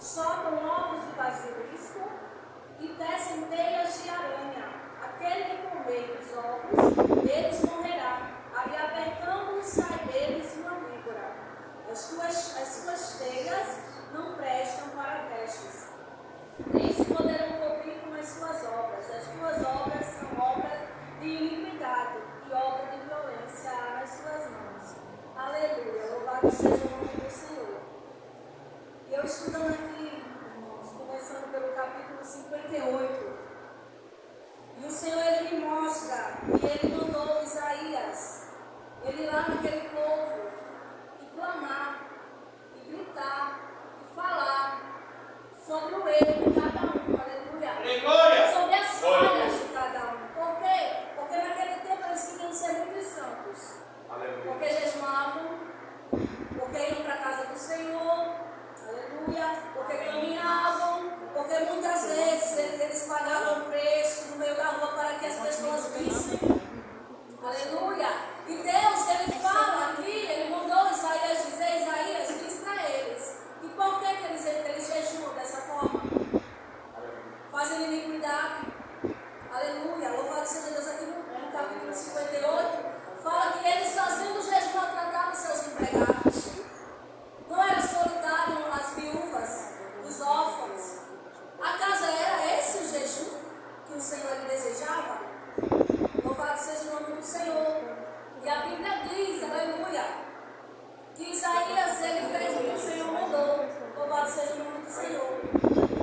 soltam ovos de basilisco e tecem teias de aranha. Aquele que comer os ovos, eles morrerá. Ali apertando sai deles uma víbora. As suas teias não prestam para vestes, nem se poderão cobrir com as suas obras. As tuas obras são obras de iniquidade e obra de violência há nas suas mãos. Aleluia, louvado seja o nome do Senhor. E eu estudando aqui, irmãos, começando pelo capítulo 58, e o Senhor, Ele me mostra, e Ele mandou Isaías, Ele lá naquele povo, e clamar, e gritar, e falar sobre o erro de cada um, aleluia, sobre as falhas de cada um. Por quê? Porque naquele tempo eles queriam ser muito santos, porque jejuavam, porque iam para a casa do Senhor, aleluia, porque caminhavam, porque muitas vezes eles pagavam o preço no meio da rua para que as pessoas vissem, aleluia. E Deus, Ele fala aqui, Ele mandou Isaías dizer, Isaías diz para eles, e por que eles jejuam dessa forma? Fazem iniquidade, aleluia, louvado seja Deus. Aqui no capítulo 58, fala que eles fazendo jejum tratavam seus empregados. Não era solidário as viúvas, os órfãos. Acaso era esse o jejum que o Senhor desejava? Louvado seja o nome do Senhor. E a Bíblia diz, aleluia, que Isaías ele fez o que o Senhor mandou. Louvado seja o nome do Senhor.